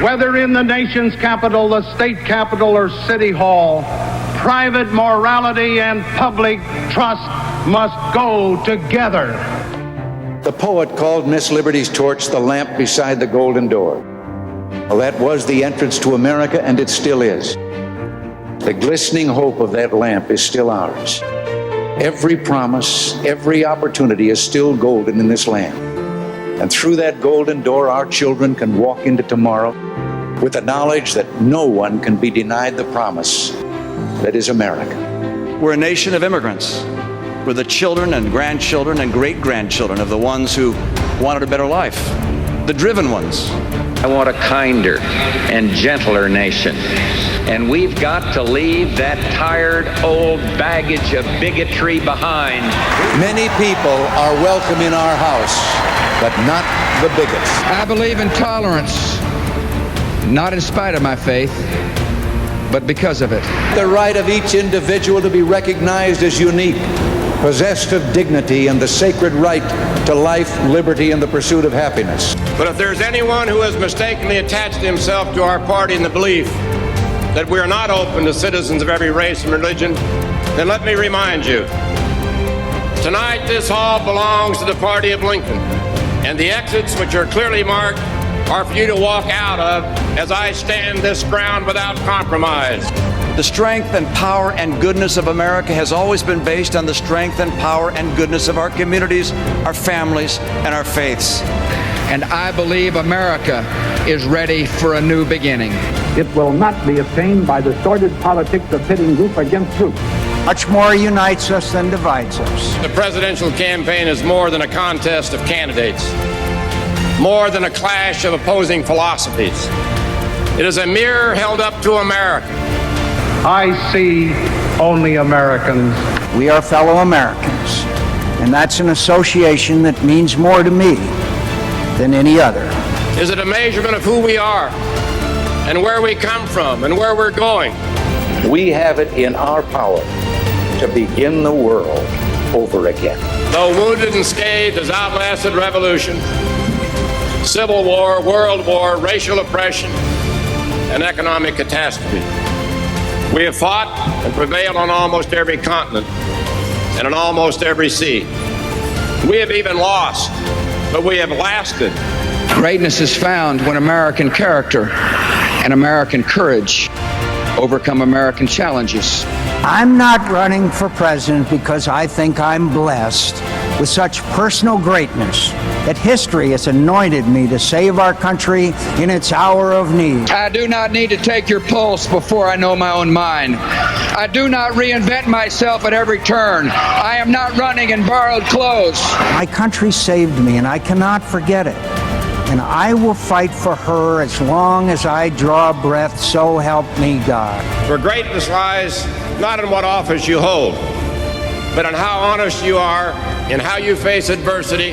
Whether in the nation's capital, the state capitol, or city hall, private morality and public trust must go together. The poet called Miss Liberty's torch the lamp beside the golden door. Well, that was the entrance to America, and it still is. The glistening hope of that lamp is still ours. Every promise, every opportunity is still golden in this land. And through that golden door, our children can walk into tomorrow with the knowledge that no one can be denied the promise that is America. We're a nation of immigrants. We're the children and grandchildren and great-grandchildren of the ones who wanted a better life, the driven ones. I want a kinder and gentler nation. And we've got to leave that tired old baggage of bigotry behind. Many people are welcome in our house, but not the bigots. I believe in tolerance, not in spite of my faith, but because of it. The right of each individual to be recognized as unique, possessed of dignity and the sacred right to life, liberty, and the pursuit of happiness. But if there's anyone who has mistakenly attached himself to our party in the belief that we are not open to citizens of every race and religion, then let me remind you, tonight this hall belongs to the party of Lincoln, and the exits, which are clearly marked, are for you to walk out of as I stand this ground without compromise. The strength and power and goodness of America has always been based on the strength and power and goodness of our communities, our families, and our faiths. And I believe America is ready for a new beginning. It will not be obtained by the sordid politics of pitting group against group. Much more unites us than divides us. The presidential campaign is more than a contest of candidates, more than a clash of opposing philosophies. It is a mirror held up to America. I see only Americans. We are fellow Americans, and that's an association that means more to me than any other. Is it a measurement of who we are and where we come from and where we're going? We have it in our power to begin the world over again. Though wounded and scathed has outlasted revolution, civil war, world war, racial oppression, and economic catastrophe. We have fought and prevailed on almost every continent and on almost every sea. We have even lost, but we have lasted. Greatness is found when American character and American courage overcome American challenges. I'm not running for president because I think I'm blessed with such personal greatness that history has anointed me to save our country in its hour of need. I do not need to take your pulse before I know my own mind. I do not reinvent myself at every turn. I am not running in borrowed clothes. My country saved me, and I cannot forget it. And I will fight for her as long as I draw breath, so help me God. For greatness lies not in what office you hold, but in how honest you are, in how you face adversity,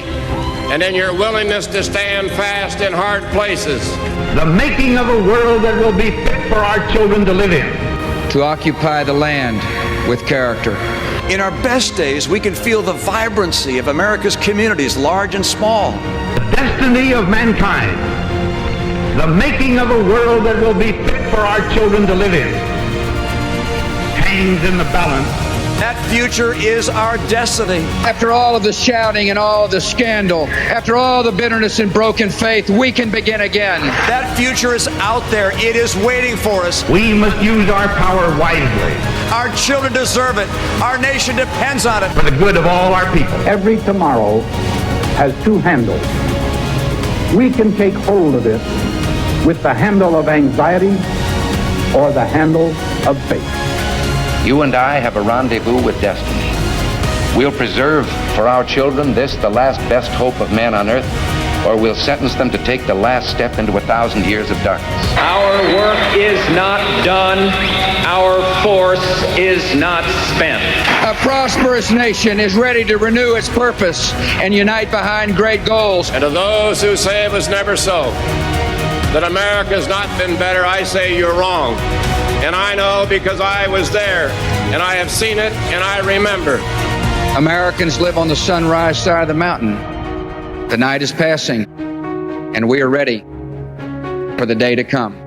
and in your willingness to stand fast in hard places. The making of a world that will be fit for our children to live in. To occupy the land with character. In our best days, we can feel the vibrancy of America's communities, large and small. The destiny of mankind. The making of a world that will be fit for our children to live in. Hangs in the balance. That future is our destiny. After all of the shouting and all of the scandal, after all the bitterness and broken faith, we can begin again. That future is out there. It is waiting for us. We must use our power wisely. Our children deserve it. Our nation depends on it. For the good of all our people. Every tomorrow has two handles. We can take hold of it with the handle of anxiety or the handle of faith. You and I have a rendezvous with destiny. We'll preserve for our children this, the last best hope of man on earth, or we'll sentence them to take the last step into 1,000 years of darkness. Our work is not done. Our force is not spent. A prosperous nation is ready to renew its purpose and unite behind great goals. And to those who say it was never so, that America has not been better, I say you're wrong. And I know because I was there, and I have seen it, and I remember. Americans live on the sunrise side of the mountain. The night is passing, and we are ready. for the day to come.